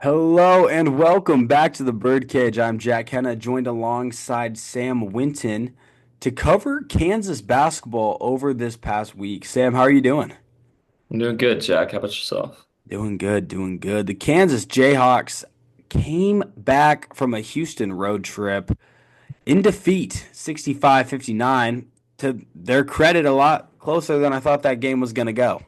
Hello and welcome back to the Birdcage. I'm Jack Henna, joined alongside Sam Winton to cover Kansas basketball over this past week. Sam, how are you doing? I'm doing good, Jack. How about yourself? Doing good, doing good. The Kansas Jayhawks came back from a Houston road trip in defeat, 65-59. To their credit, a lot closer than I thought that game was going to go.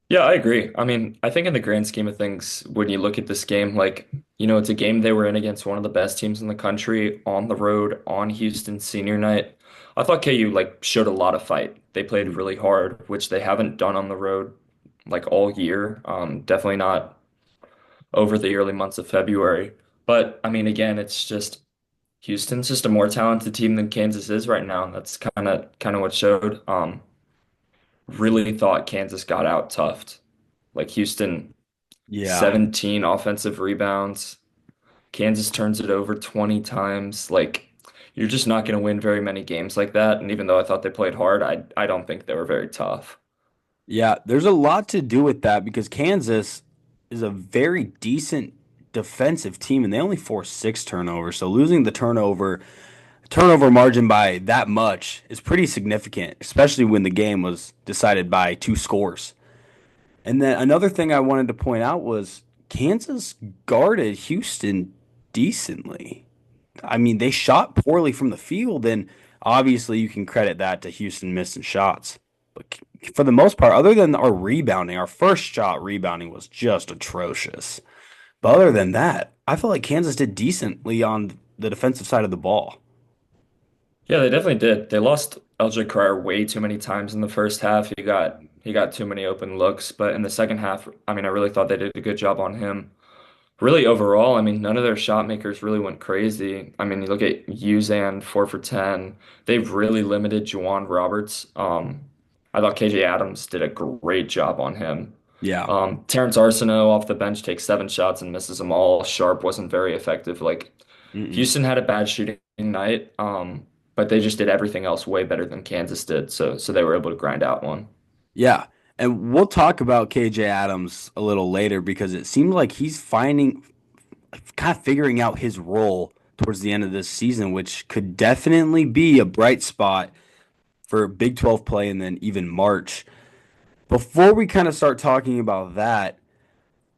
Yeah, I agree. I mean, I think in the grand scheme of things, when you look at this game, it's a game they were in against one of the best teams in the country on the road on Houston senior night. I thought KU showed a lot of fight. They played Mhm. really hard, which they haven't done on the road all year. Definitely not over the early months of February. But I mean, again, it's just Houston's just a more talented team than Kansas is right now. That's kind of what showed. Really thought Kansas got out toughed. Like Houston, Yeah. 17 offensive rebounds. Kansas turns it over 20 times. Like you're just not going to win very many games like that. And even though I thought they played hard, I don't think they were very tough. Yeah, there's a lot to do with that because Kansas is a very decent defensive team and they only forced six turnovers. So losing the turnover margin by that much is pretty significant, especially when the game was decided by two scores. And then another thing I wanted to point out was Kansas guarded Houston decently. I mean, they shot poorly from the field, and obviously you can credit that to Houston missing shots. But for the most part, other than our rebounding, our first shot rebounding was just atrocious. But other than that, I feel like Kansas did decently on the defensive side of the ball. Yeah, they definitely did. They lost LJ Cryer way too many times in the first half. He got too many open looks, but in the second half, I mean, I really thought they did a good job on him. Really, overall, I mean, none of their shot makers really went crazy. I mean, you look at Uzan, 4 for 10. They've really limited Juwan Roberts. I thought KJ Adams did a great job on him. Yeah. Terrence Arsenault off the bench takes 7 shots and misses them all. Sharp wasn't very effective. Like Mm-mm. Houston had a bad shooting night, but they just did everything else way better than Kansas did. So they were able to grind out one. Yeah. And we'll talk about KJ Adams a little later because it seems like he's kind of figuring out his role towards the end of this season, which could definitely be a bright spot for Big 12 play and then even March. Before we kind of start talking about that,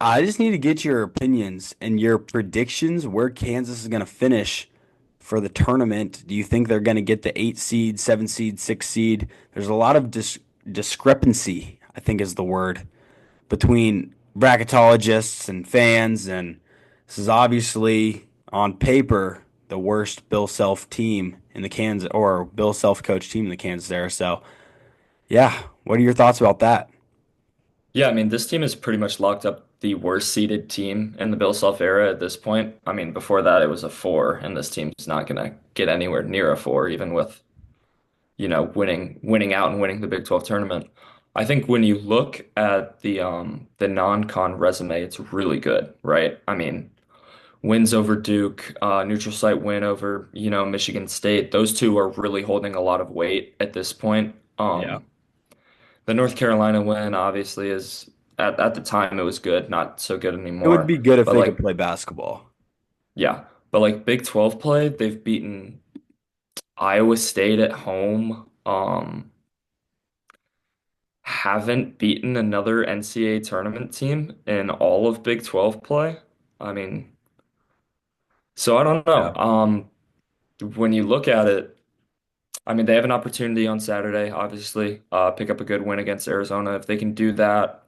I just need to get your opinions and your predictions where Kansas is going to finish for the tournament. Do you think they're going to get the 8 seed, 7 seed, 6 seed? There's a lot of discrepancy, I think is the word, between bracketologists and fans. And this is obviously on paper the worst Bill Self team in the Kansas or Bill Self coach team in the Kansas era. So, yeah, what are your thoughts about that? Yeah, I mean, this team is pretty much locked up the worst seeded team in the Bill Self era at this point. I mean, before that, it was a four, and this team's not going to get anywhere near a four, even with, winning out and winning the Big 12 tournament. I think when you look at the non-con resume, it's really good, right? I mean, wins over Duke, neutral site win over, Michigan State. Those two are really holding a lot of weight at this point. Yeah. The North Carolina win obviously is at the time it was good, not so good It would anymore. be good if But they could like play basketball. yeah, but like Big 12 play, they've beaten Iowa State at home. Haven't beaten another NCAA tournament team in all of Big 12 play. I mean, so I don't know. Yeah. When you look at it, I mean, they have an opportunity on Saturday, obviously, pick up a good win against Arizona. If they can do that,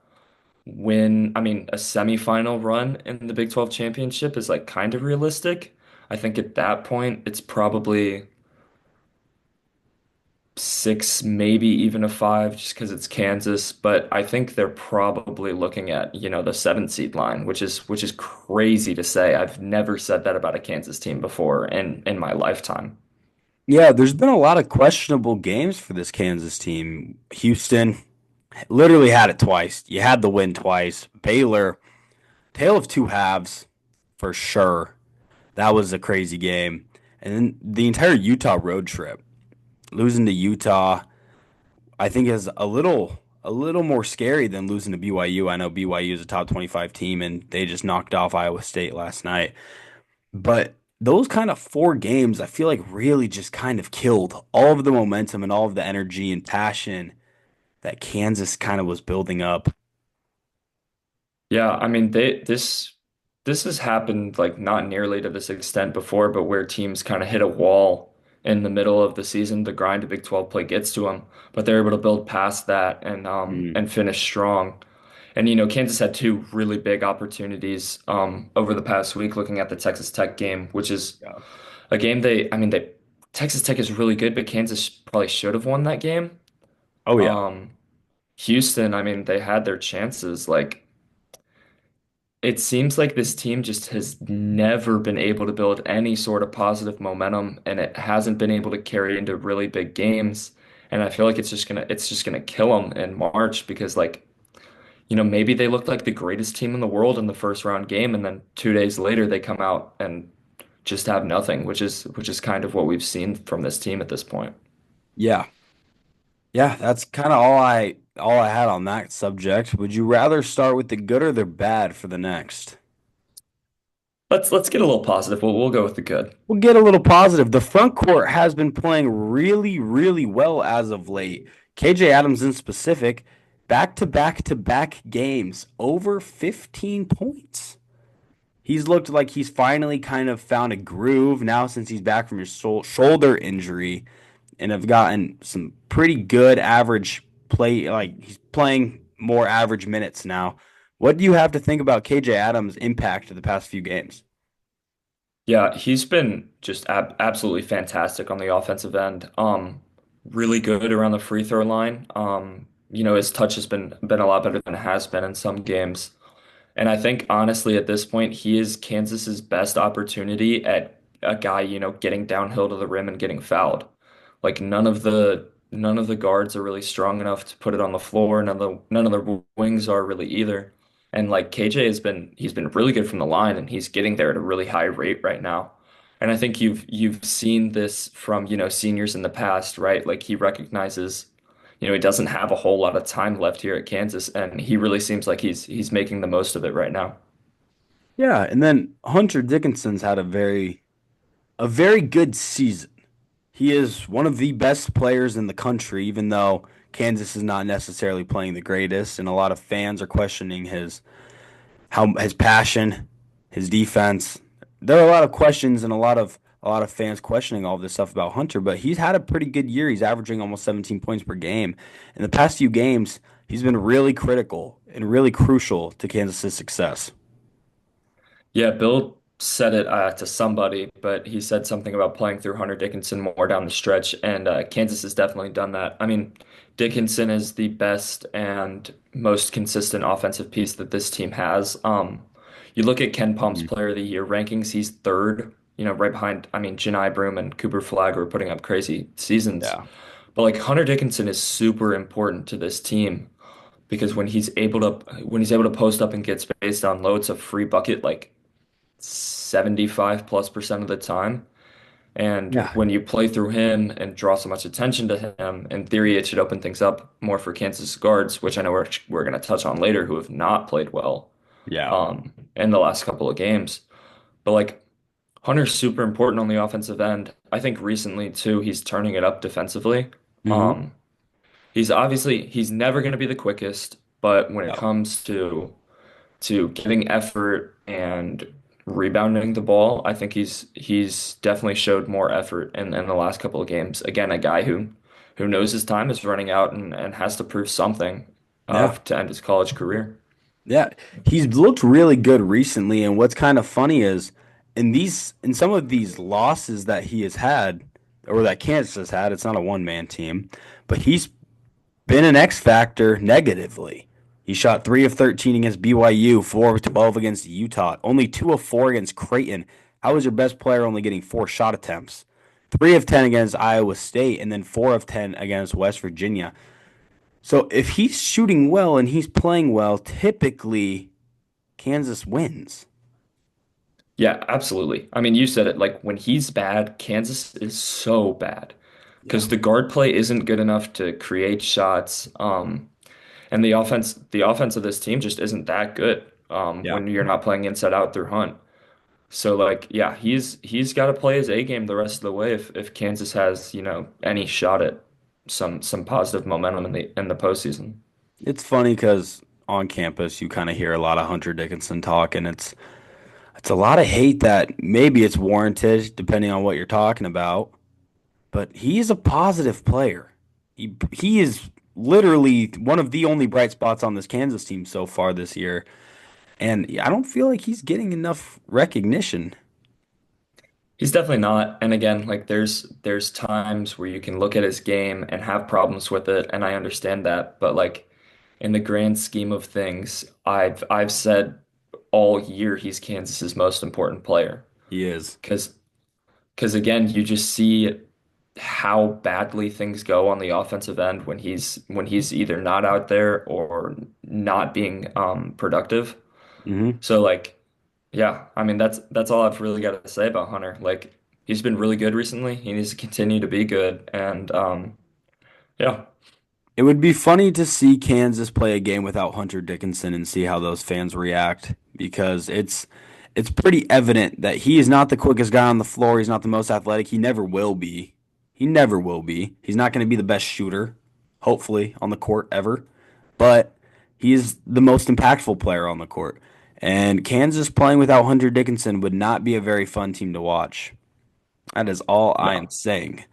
win, I mean, a semifinal run in the Big 12 championship is like kind of realistic. I think at that point, it's probably six, maybe even a five, just because it's Kansas. But I think they're probably looking at, the 7 seed line, which is crazy to say. I've never said that about a Kansas team before in my lifetime. Yeah, there's been a lot of questionable games for this Kansas team. Houston literally had it twice. You had the win twice. Baylor, tale of two halves for sure. That was a crazy game. And then the entire Utah road trip, losing to Utah, I think is a little. a little more scary than losing to BYU. I know BYU is a top 25 team and they just knocked off Iowa State last night. But those kind of four games, I feel like really just kind of killed all of the momentum and all of the energy and passion that Kansas kind of was building up. Yeah, I mean this has happened like not nearly to this extent before, but where teams kind of hit a wall in the middle of the season, the grind of Big 12 play gets to them, but they're able to build past that Mm, and finish strong. And Kansas had two really big opportunities over the past week looking at the Texas Tech game, which is yeah. a game they Texas Tech is really good, but Kansas probably should have won that game. Oh yeah. Um Houston, I mean, they had their chances. Like it seems like this team just has never been able to build any sort of positive momentum, and it hasn't been able to carry into really big games. And I feel like it's just gonna kill them in March because maybe they looked like the greatest team in the world in the first round game, and then 2 days later they come out and just have nothing, which is kind of what we've seen from this team at this point. Yeah. Yeah, that's kind of all I had on that subject. Would you rather start with the good or the bad for the next? Let's get a little positive. We'll go with the good. We'll get a little positive. The front court has been playing really, really well as of late. KJ Adams in specific, back to back to back games, over 15 points. He's looked like he's finally kind of found a groove now since he's back from his shoulder injury and have gotten some pretty good average play. Like he's playing more average minutes now. What do you have to think about KJ Adams' impact of the past few games? Yeah, he's been just absolutely fantastic on the offensive end. Really good around the free throw line. His touch has been a lot better than it has been in some games. And I think honestly at this point he is Kansas's best opportunity at a guy, getting downhill to the rim and getting fouled. Like none of the guards are really strong enough to put it on the floor. None of the wings are really either. And like KJ he's been really good from the line and he's getting there at a really high rate right now. And I think you've seen this from, seniors in the past, right? Like he recognizes, he doesn't have a whole lot of time left here at Kansas and he really seems like he's making the most of it right now. Yeah, and then Hunter Dickinson's had a very good season. He is one of the best players in the country, even though Kansas is not necessarily playing the greatest, and a lot of fans are questioning his passion, his defense. There are a lot of questions and a lot of fans questioning all this stuff about Hunter, but he's had a pretty good year. He's averaging almost 17 points per game. In the past few games, he's been really critical and really crucial to Kansas's success. Yeah, Bill said it to somebody, but he said something about playing through Hunter Dickinson more down the stretch, and Kansas has definitely done that. I mean, Dickinson is the best and most consistent offensive piece that this team has. You look at Ken Pump's Mhm. Player of the Year rankings, he's third, right behind, I mean, Jani Broom and Cooper Flagg are putting up crazy seasons. Yeah. But like Hunter Dickinson is super important to this team because when he's able to post up and get space down low, it's a free bucket like 75 plus percent of the time. And Yeah. when you play through him and draw so much attention to him, in theory, it should open things up more for Kansas guards, which I know we're going to touch on later, who have not played well Yeah. in the last couple of games. But like Hunter's super important on the offensive end. I think recently too, he's turning it up defensively. Hmm. Um, he's never going to be the quickest, but when it Yeah. comes to getting effort and rebounding the ball, I think he's definitely showed more effort in the last couple of games. Again, a guy who knows his time is running out and has to prove something Yeah. to end his college career. Yeah, he's looked really good recently, and what's kind of funny is in some of these losses that he has had, or that Kansas has had, it's not a one-man team, but he's been an X factor negatively. He shot 3 of 13 against BYU, 4 of 12 against Utah, only 2 of 4 against Creighton. How is your best player only getting 4 shot attempts? 3 of 10 against Iowa State, and then 4 of 10 against West Virginia. So if he's shooting well and he's playing well, typically Kansas wins. Yeah, absolutely. I mean, you said it, like when he's bad, Kansas is so bad Yeah. because the guard play isn't good enough to create shots. And the offense of this team just isn't that good Yeah. when you're not playing inside out through Hunt. So like, yeah, he's got to play his A game the rest of the way if Kansas has, any shot at some positive momentum in the postseason. It's funny because on campus you kind of hear a lot of Hunter Dickinson talk, and it's a lot of hate that maybe it's warranted depending on what you're talking about. But he is a positive player. He is literally one of the only bright spots on this Kansas team so far this year, and I don't feel like he's getting enough recognition. He's definitely not. And again, like there's times where you can look at his game and have problems with it, and I understand that. But like in the grand scheme of things, I've said all year he's Kansas's most important player. He is. Because because again, you just see how badly things go on the offensive end when he's either not out there or not being productive. Hmm. So like yeah, I mean that's all I've really got to say about Hunter. Like he's been really good recently. He needs to continue to be good and yeah. It would be funny to see Kansas play a game without Hunter Dickinson and see how those fans react because it's pretty evident that he is not the quickest guy on the floor. He's not the most athletic. He never will be. He never will be. He's not going to be the best shooter, hopefully, on the court ever. But he is the most impactful player on the court. And Kansas playing without Hunter Dickinson would not be a very fun team to watch. That is all I am No. saying.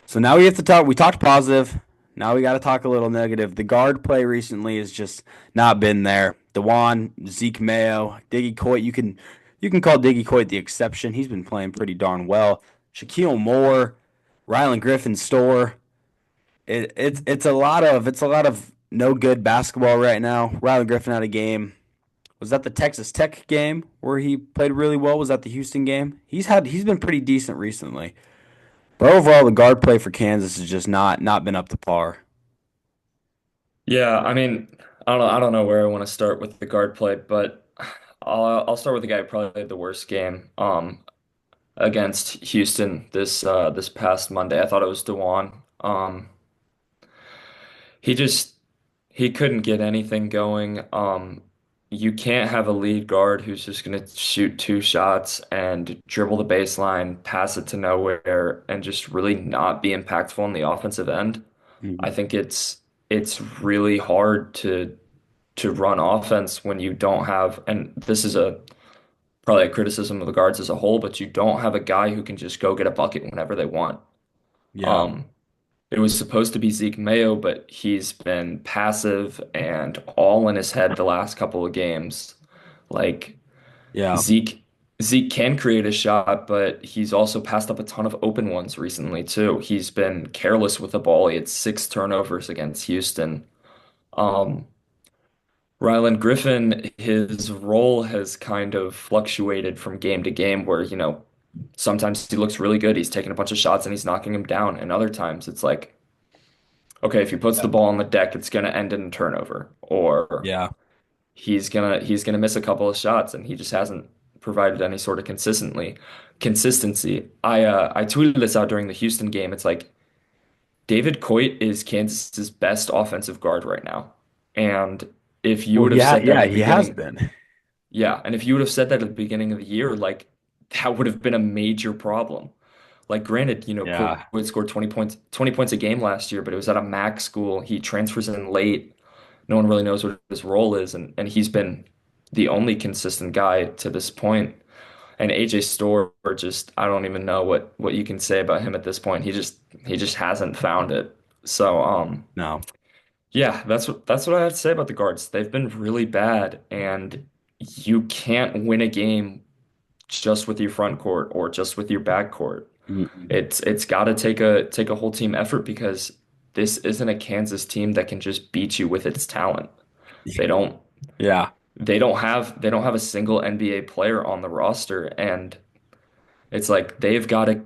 So now we have to talk. We talked positive. Now we got to talk a little negative. The guard play recently has just not been there. Dewan, Zeke Mayo, Diggy Coit. You can call Diggy Coit the exception. He's been playing pretty darn well. Shaquille Moore, Rylan Griffin Store. It's a lot of no good basketball right now. Rylan Griffin had a game. Was that the Texas Tech game where he played really well? Was that the Houston game? He's been pretty decent recently. But overall, the guard play for Kansas has just not been up to par. Yeah, I mean, I don't know where I want to start with the guard play, but I'll start with the guy who probably played the worst game against Houston this past Monday. I thought it was Dewan. He just he couldn't get anything going. You can't have a lead guard who's just going to shoot two shots and dribble the baseline, pass it to nowhere, and just really not be impactful on the offensive end. I Mhm. think it's really hard to run offense when you don't have, and this is a probably a criticism of the guards as a whole, but you don't have a guy who can just go get a bucket whenever they want. Yeah, Um, it was supposed to be Zeke Mayo, but he's been passive and all in his head the last couple of games. Like yeah, Zeke Zeke can create a shot, but he's also passed up a ton of open ones recently too. He's been careless with the ball. He had 6 turnovers against Houston. Um, Rylan Griffin, his role has kind of fluctuated from game to game where, sometimes he looks really good. He's taking a bunch of shots and he's knocking them down. And other times it's like, okay, if he puts the ball on the deck, it's going to end in a turnover, or yeah. he's gonna miss a couple of shots, and he just hasn't provided any sort of consistency. I tweeted this out during the Houston game. It's like David Coit is Kansas's best offensive guard right now, and if you Well, would have yeah, said that yeah, at the he has beginning, been. yeah, and if you would have said that at the beginning of the year, like that would have been a major problem. Like, granted, Yeah, Coit scored 20 points a game last year, but it was at a MAC school. He transfers in late. No one really knows what his role is, and he's been the only consistent guy to this point. And AJ Storr, just I don't even know what you can say about him at this point. He just hasn't found it. So no. yeah, that's what I have to say about the guards. They've been really bad, and you can't win a game just with your front court or just with your back court. Mm-mm. It's got to take a whole team effort because this isn't a Kansas team that can just beat you with its talent. They don't Yeah. they don't have a single NBA player on the roster, and it's like they've got to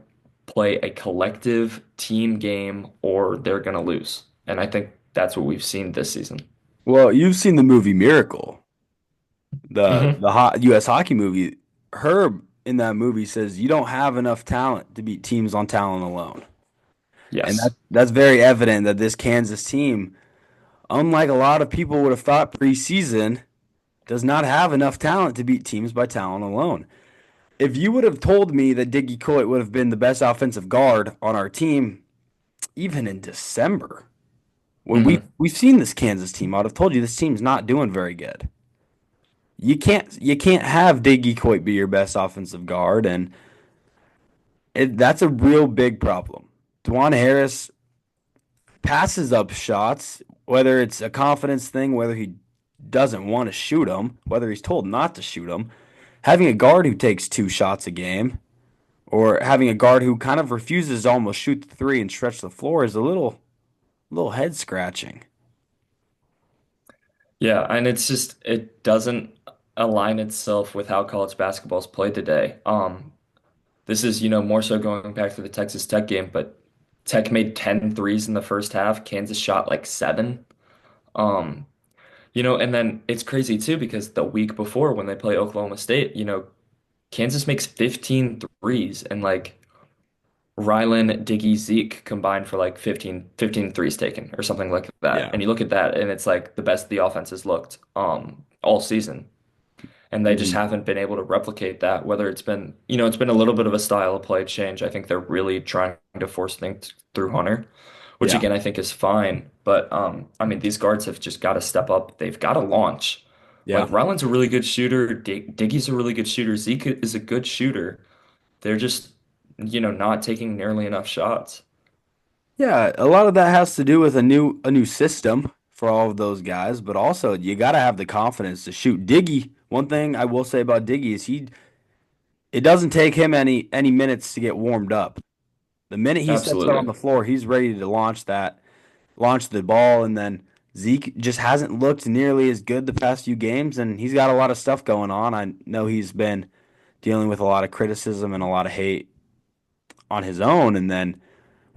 play a collective team game or they're gonna lose. And I think that's what we've seen this season. Well, you've seen the movie Miracle, the Hmm. the U.S. hockey movie. Herb in that movie says you don't have enough talent to beat teams on talent alone, and Yes. that's very evident that this Kansas team. unlike a lot of people would have thought preseason, does not have enough talent to beat teams by talent alone. If you would have told me that Diggy Coit would have been the best offensive guard on our team, even in December, when Hmm. we've seen this Kansas team, I'd have told you this team's not doing very good. You can't have Diggy Coit be your best offensive guard, and that's a real big problem. Dwan Harris passes up shots, whether it's a confidence thing, whether he doesn't want to shoot them, whether he's told not to shoot them. Having a guard who takes 2 shots a game, or having a guard who kind of refuses to almost shoot the three and stretch the floor is a little head scratching. Yeah, and it's just it doesn't align itself with how college basketball is played today. This is, more so going back to the Texas Tech game, but Tech made 10 threes in the first half. Kansas shot like seven. Um, and then it's crazy too because the week before when they play Oklahoma State, Kansas makes 15 threes and like Rylan, Diggy, Zeke combined for like 15 threes taken or something like that. Yeah. And you look at that and it's like the best the offense has looked all season. And they just Mhm. haven't been able to replicate that, whether it's been a little bit of a style of play change. I think they're really trying to force things through Hunter, which Yeah. again I think is fine. But I mean these guards have just got to step up. They've got to launch. Like Yeah. Rylan's a really good shooter, Diggy's a really good shooter, Zeke is a good shooter. They're just, not taking nearly enough shots. Yeah, a lot of that has to do with a new system for all of those guys, but also you got to have the confidence to shoot. Diggy, one thing I will say about Diggy is it doesn't take him any minutes to get warmed up. The minute he steps out on Absolutely. the floor, he's ready to launch the ball, and then Zeke just hasn't looked nearly as good the past few games, and he's got a lot of stuff going on. I know he's been dealing with a lot of criticism and a lot of hate on his own, and then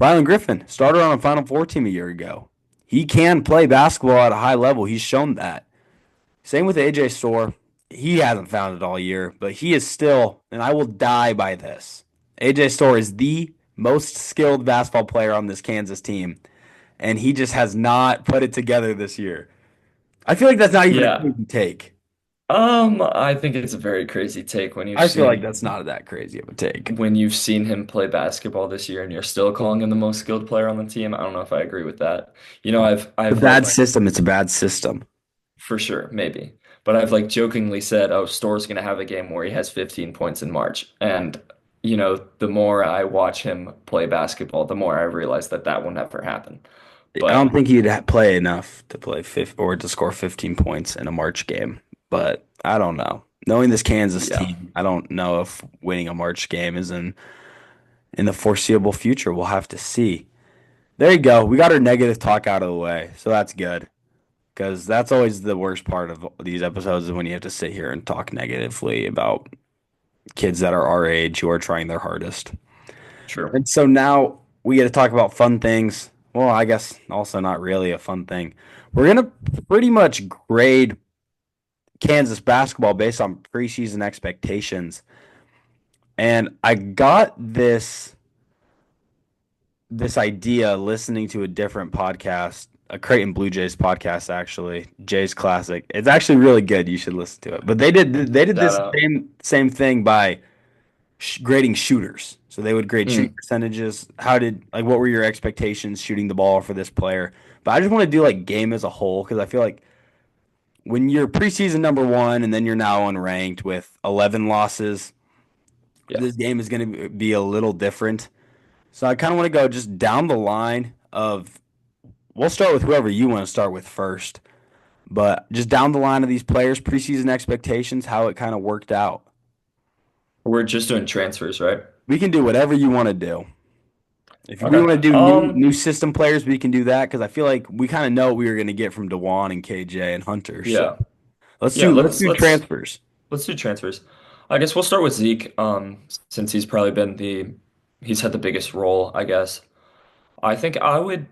Rylan Griffin started on a Final Four team a year ago. He can play basketball at a high level. He's shown that. Same with AJ Storr. He hasn't found it all year, but he is still, and I will die by this. AJ Storr is the most skilled basketball player on this Kansas team, and he just has not put it together this year. I feel like that's not even a Yeah. crazy take. I think it's a very crazy take I feel like that's not that crazy of a take. when you've seen him play basketball this year and you're still calling him the most skilled player on the team. I don't know if I agree with that. It's a I've bad system. It's a bad system. for sure, maybe. But I've like jokingly said, oh, Storr's gonna have a game where he has 15 points in March. And the more I watch him play basketball, the more I realize that that will never happen. I don't But think he'd play enough to play fifth or to score 15 points in a March game. But I don't know. Knowing this Kansas yeah, team, I don't know if winning a March game is in the foreseeable future. We'll have to see. There you go. We got our negative talk out of the way, so that's good. Because that's always the worst part of these episodes is when you have to sit here and talk negatively about kids that are our age who are trying their hardest. true. And so now we get to talk about fun things. Well, I guess also not really a fun thing. We're gonna pretty much grade Kansas basketball based on preseason expectations. And I got this idea listening to a different podcast, a Creighton Blue Jays podcast actually, Jays Classic. It's actually really good. You should listen to it. But they did Shout this out. same thing by grading shooters. So they would grade shooting Mm, percentages. What were your expectations shooting the ball for this player? But I just want to do like game as a whole because I feel like when you're preseason number one and then you're now unranked with 11 losses, yeah. this game is going to be a little different. So I kind of want to go just down the line of, we'll start with whoever you want to start with first, but just down the line of these players' preseason expectations, how it kind of worked out. We're just doing transfers, right? We can do whatever you want to do. If we Okay. want to do new system players, we can do that because I feel like we kind of know what we were going to get from Dewan and KJ and Hunter. So Yeah. let's Yeah, do let's let's do let's transfers. let's do transfers. I guess we'll start with Zeke, since he's had the biggest role, I guess. I think I would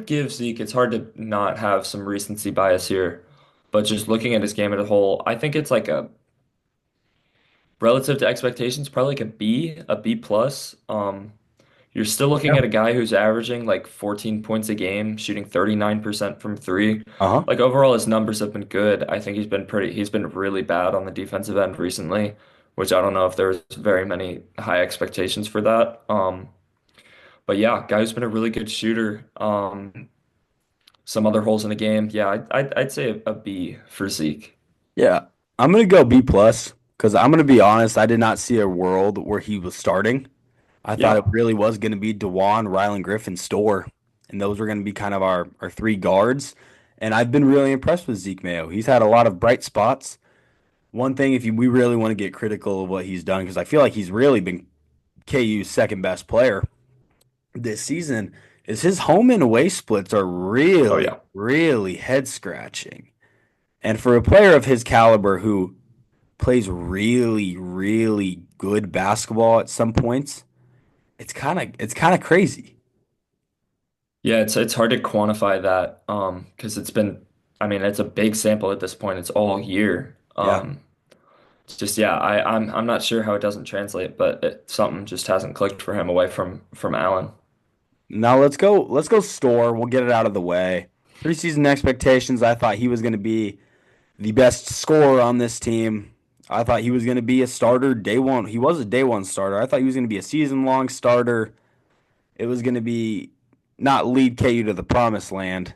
give Zeke, it's hard to not have some recency bias here, but just looking at his game as a whole, I think it's like a relative to expectations, probably like a B plus. you're still looking Yeah. at a guy who's averaging like 14 points a game, shooting 39% from three. Uh-huh. Like overall, his numbers have been good. I think he's been really bad on the defensive end recently, which I don't know if there's very many high expectations for that. But yeah, guy who's been a really good shooter. Some other holes in the game. Yeah, I'd say a B for Zeke. Yeah. I'm gonna go B plus because I'm gonna be honest, I did not see a world where he was starting. I thought it Yeah. really was gonna be Dewan, Rylan Griffin, Store, and those were gonna be kind of our three guards. And I've been really impressed with Zeke Mayo. He's had a lot of bright spots. One thing, if we really want to get critical of what he's done, because I feel like he's really been KU's second best player this season, is his home and away splits are Oh really, yeah. really head scratching. And for a player of his caliber who plays really, really good basketball at some points, it's kind of crazy. Yeah, it's hard to quantify that because it's been I mean it's a big sample at this point. It's all year. Yeah. It's just yeah, I'm not sure how it doesn't translate, but something just hasn't clicked for him away from Allen. Now let's go store. We'll get it out of the way. Preseason expectations, I thought he was going to be the best scorer on this team. I thought he was going to be a starter day one. He was a day one starter. I thought he was going to be a season long starter. It was going to be not lead KU to the promised land,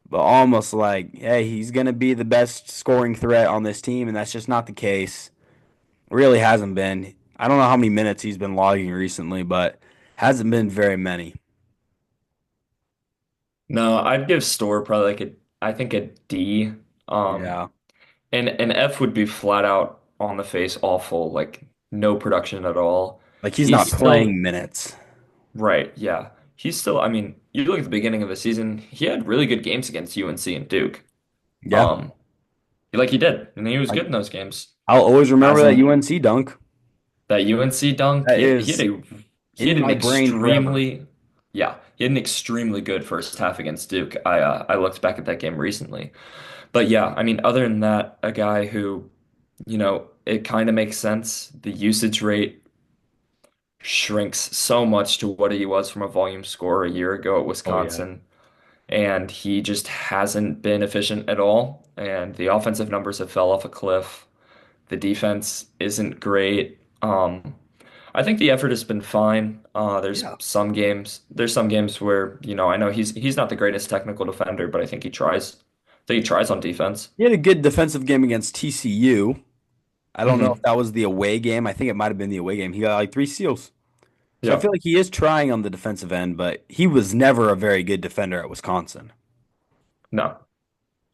but almost like, hey, he's going to be the best scoring threat on this team, and that's just not the case. Really hasn't been. I don't know how many minutes he's been logging recently, but hasn't been very many. No, I'd give Store probably like I think a D. Um, Yeah. and an F would be flat out on the face awful, like no production at all. Like he's He's not still playing minutes. right, yeah. He's still, I mean, you look at the beginning of the season, he had really good games against UNC and Duke. Yeah. Um, like he did, and he was Like good in those games. I'll always remember that Hasn't UNC dunk. that UNC dunk, That is he in had an my brain forever. extremely yeah, he had an extremely good first half against Duke. I looked back at that game recently. But yeah, I mean, other than that, a guy who, it kind of makes sense. The usage rate shrinks so much to what he was from a volume scorer a year ago at Oh yeah. Wisconsin, and he just hasn't been efficient at all. And the offensive numbers have fell off a cliff. The defense isn't great. I think the effort has been fine. Yeah. There's some games where, I know he's not the greatest technical defender, but I think he tries. I think he tries on defense. He had a good defensive game against TCU. I don't know if Hmm. that was the away game. I think it might have been the away game. He got like three steals. So I Yeah. feel like he is trying on the defensive end, but he was never a very good defender at Wisconsin. No.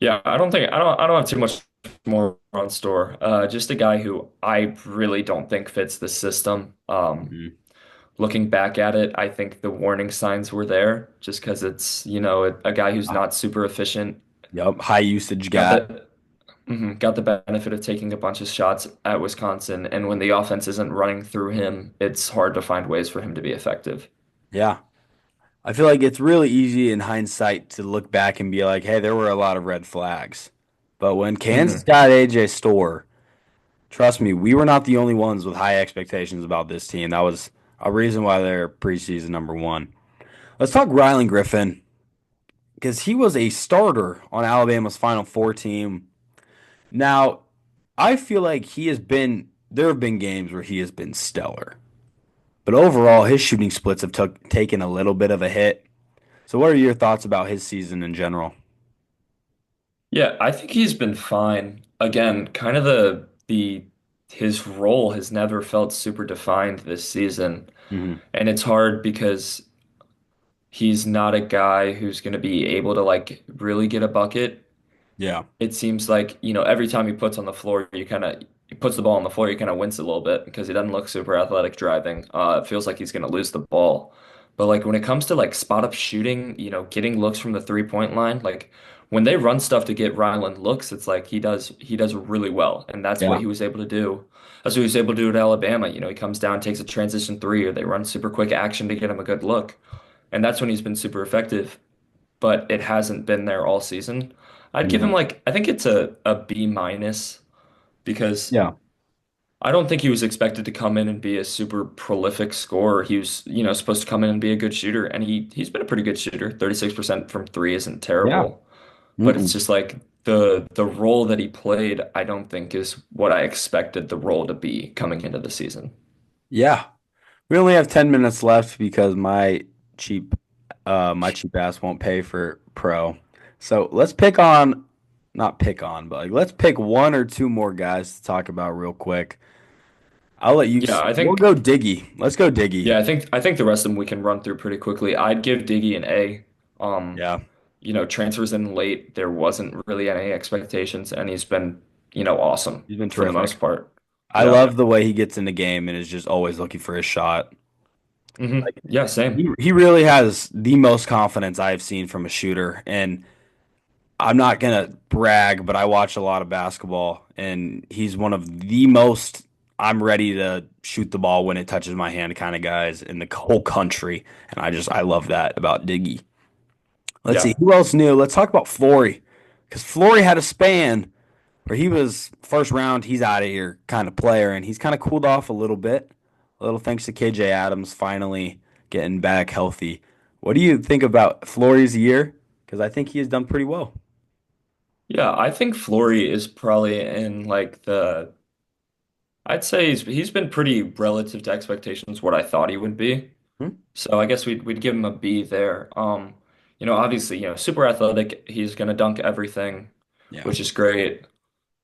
Yeah, I don't have too much more on Store. Just a guy who I really don't think fits the system. Mhm. Looking back at it, I think the warning signs were there just because it's, a guy who's Ah, not super efficient. yep. High usage Got guy. got the benefit of taking a bunch of shots at Wisconsin, and when the offense isn't running through him, it's hard to find ways for him to be effective. Yeah. I feel like it's really easy in hindsight to look back and be like, hey, there were a lot of red flags. But when Kansas Hmm. got AJ Storr, trust me, we were not the only ones with high expectations about this team. That was a reason why they're preseason number one. Let's talk Rylan Griffin because he was a starter on Alabama's Final Four team. Now, I feel like there have been games where he has been stellar. But overall, his shooting splits have taken a little bit of a hit. So, what are your thoughts about his season in general? Yeah, I think he's been fine. Again, kind of the his role has never felt super defined this season. Hmm. And it's hard because he's not a guy who's going to be able to like really get a bucket. Yeah. It seems like, every time he puts on the floor, he puts the ball on the floor, you kind of wince a little bit because he doesn't look super athletic driving. It feels like he's going to lose the ball. But like when it comes to like spot up shooting, getting looks from the 3-point line, like when they run stuff to get Ryland looks, it's like he does really well. And that's what Yeah. he was able to do. That's what he was able to do at Alabama. He comes down, takes a transition three, or they run super quick action to get him a good look. And that's when he's been super effective, but it hasn't been there all season. I'd give him Hmm. like I think it's a B minus because Yeah. I don't think he was expected to come in and be a super prolific scorer. He was, supposed to come in and be a good shooter, and he's been a pretty good shooter. 36% from three isn't Yeah. terrible, but it's Mm-mm. just like the role that he played, I don't think is what I expected the role to be coming into the season. Yeah. We only have 10 minutes left because cheap my cheap ass won't pay for pro. So let's pick on not pick on, but like let's pick one or two more guys to talk about real quick. I'll let you Yeah, I we'll think go Diggy. Let's go Diggy. yeah, I think the rest of them we can run through pretty quickly. I'd give Diggy an A. Um, Yeah. Transfers in late, there wasn't really any expectations, and he's been, awesome He's been for the most terrific. part. I Yeah. love the way he gets in the game and is just always looking for his shot. Yeah, same. He really has the most confidence I've seen from a shooter. And I'm not gonna brag, but I watch a lot of basketball, and he's one of the most I'm ready to shoot the ball when it touches my hand kind of guys in the whole country. And I love that about Diggy. Let's see Yeah. who else knew. Let's talk about Flory, because Flory had a span where he was first round, he's out of here kind of player, and he's kind of cooled off a little bit. A little thanks to KJ Adams finally getting back healthy. What do you think about Flory's year? Because I think he has done pretty well. Yeah, I think Flory is probably in like I'd say he's been pretty relative to expectations what I thought he would be. Hmm? So I guess we'd give him a B there. Obviously, super athletic. He's gonna dunk everything, Yeah. which is great.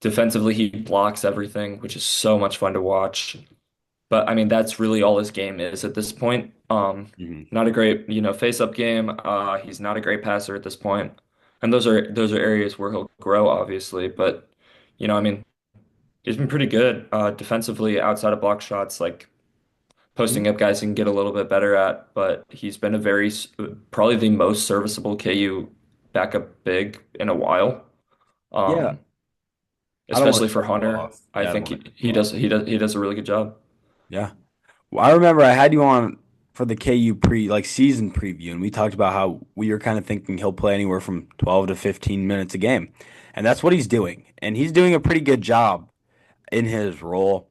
Defensively, he blocks everything, which is so much fun to watch. But I mean, that's really all his game is at this point. Mhm. Not a great, face-up game. He's not a great passer at this point. And those are areas where he'll grow, obviously. But, I mean, he's been pretty good defensively outside of block shots, like Mhm. posting up guys he can get a little bit better at. But he's been a probably the most serviceable KU backup big in a while. Yeah. Um, I don't want Especially to for cut you Hunter. off. I Yeah, I don't think want to cut he you off. does a really good job. Yeah. Well, I remember I had you on for the KU season preview, and we talked about how we were kind of thinking he'll play anywhere from 12 to 15 minutes a game. And that's what he's doing. And he's doing a pretty good job in his role.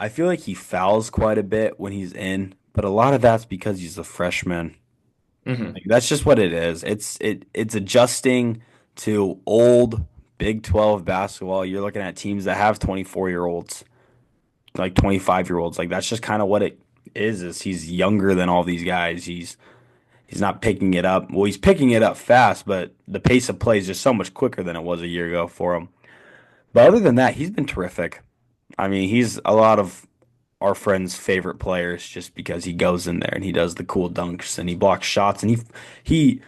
I feel like he fouls quite a bit when he's in, but a lot of that's because he's a freshman. Hmm. Like, that's just what it is. It's adjusting to old Big 12 basketball. You're looking at teams that have 24-year-olds, like 25-year-olds. Like that's just kind of what it is he's younger than all these guys. He's not picking it up. Well, he's picking it up fast, but the pace of play is just so much quicker than it was a year ago for him. But other than that, he's been terrific. I mean, he's a lot of our friends' favorite players just because he goes in there and he does the cool dunks and he blocks shots and he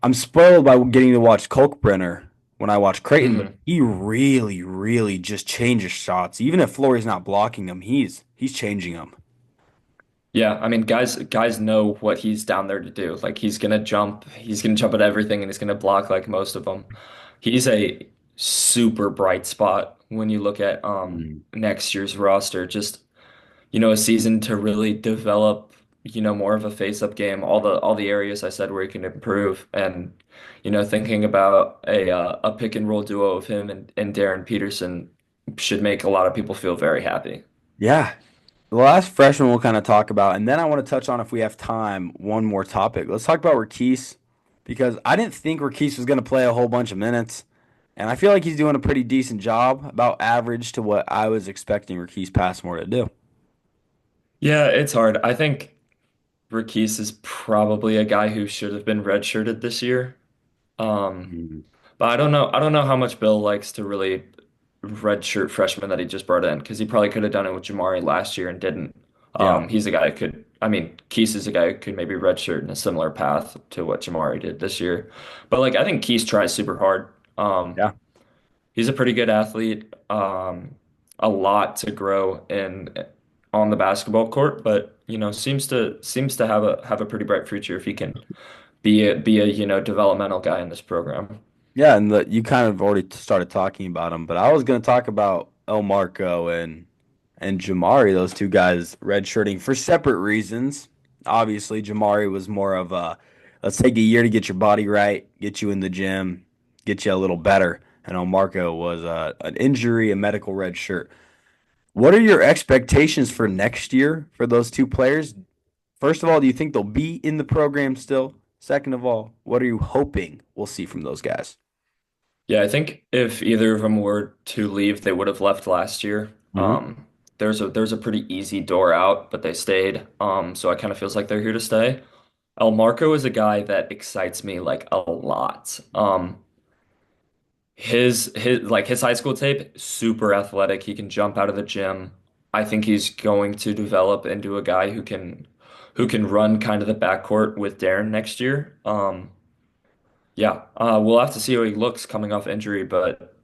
I'm spoiled by getting to watch Kolkbrenner when I watch Creighton, but Hmm. he really, really just changes shots. Even if Flory's not blocking them, he's changing them. Yeah, I mean, guys know what he's down there to do. Like he's gonna jump at everything, and he's gonna block like most of them. He's a super bright spot when you look at Mm. next year's roster. Just a season to really develop, more of a face-up game. All the areas I said where he can improve, and thinking about a pick and roll duo of him and Darren Peterson should make a lot of people feel very happy. Yeah. The last freshman we'll kind of talk about, and then I want to touch on, if we have time, one more topic. Let's talk about Rakis because I didn't think Rakis was going to play a whole bunch of minutes, and I feel like he's doing a pretty decent job, about average to what I was expecting Rakis Passmore to do. Yeah, it's hard. I think Rakis is probably a guy who should have been redshirted this year. Um, Mhm. but I don't know. I don't know how much Bill likes to really redshirt freshmen that he just brought in because he probably could have done it with Jamari last year and didn't. Yeah, He's a guy who could. I mean, Keese is a guy who could maybe redshirt in a similar path to what Jamari did this year. But like, I think Keese tries super hard. yeah, He's a pretty good athlete. A lot to grow in on the basketball court, but seems to have a pretty bright future if he can be a developmental guy in this program. yeah. And you kind of already started talking about him, but I was going to talk about El Marco and Jamari, those two guys redshirting for separate reasons. Obviously, Jamari was more of a let's take a year to get your body right, get you in the gym, get you a little better. And El Marco was an injury, a medical red shirt. What are your expectations for next year for those two players? First of all, do you think they'll be in the program still? Second of all, what are you hoping we'll see from those guys? Yeah, I think if either of them were to leave, they would have left last year. Hmm. There's a pretty easy door out, but they stayed. So it kind of feels like they're here to stay. El Marco is a guy that excites me like a lot. His high school tape, super athletic. He can jump out of the gym. I think he's going to develop into a guy who can run kind of the backcourt with Darren next year. Yeah, we'll have to see how he looks coming off injury, but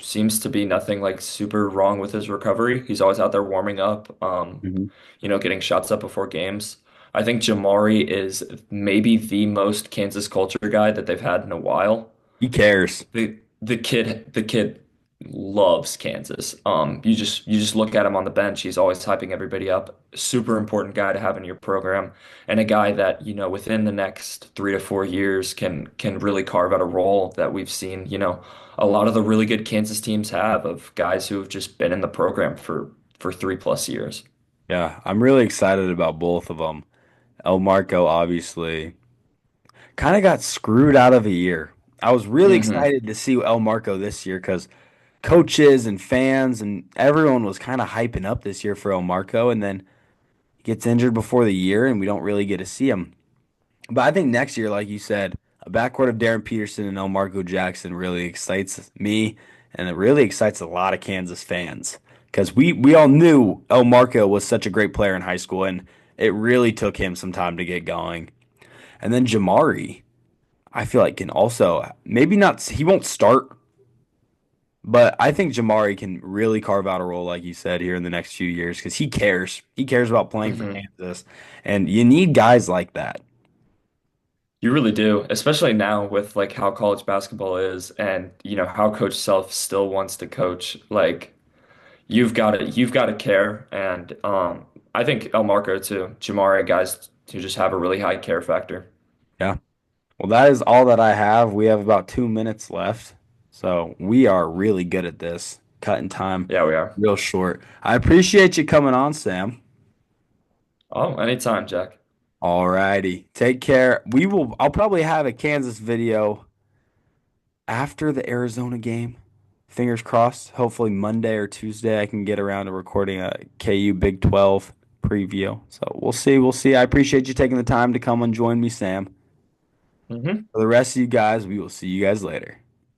seems to be nothing like super wrong with his recovery. He's always out there warming up, Hmm. getting shots up before games. I think Jamari is maybe the most Kansas culture guy that they've had in a while. He cares. The kid loves Kansas. You just look at him on the bench, he's always hyping everybody up. Super important guy to have in your program, and a guy that, within the next 3 to 4 years can really carve out a role that we've seen, a lot of the really good Kansas teams have of guys who have just been in the program for 3+ years. Yeah, I'm really excited about both of them. El Marco obviously kind of got screwed out of a year. I was really Hmm. excited to see El Marco this year because coaches and fans and everyone was kind of hyping up this year for El Marco, and then he gets injured before the year, and we don't really get to see him. But I think next year, like you said, a backcourt of Darren Peterson and El Marco Jackson really excites me, and it really excites a lot of Kansas fans because we all knew El Marco was such a great player in high school, and it really took him some time to get going. And then Jamari, I feel like can also maybe not he won't start, but I think Jamari can really carve out a role, like you said, here in the next few years because he cares. He cares about playing for Hmm. Kansas, and you need guys like that. You really do, especially now with like how college basketball is and how Coach Self still wants to coach. Like you've got to care, and I think El Marco too, Jamari, guys who just have a really high care factor. Yeah. Well, that is all that I have. We have about 2 minutes left. So we are really good at this, cutting time Yeah, we are. real short. I appreciate you coming on, Sam. Oh, anytime, Jack. All righty. Take care. I'll probably have a Kansas video after the Arizona game. Fingers crossed. Hopefully Monday or Tuesday I can get around to recording a KU Big 12 preview. So we'll see. We'll see. I appreciate you taking the time to come and join me, Sam. Hmm. For the rest of you guys, we will see you guys later.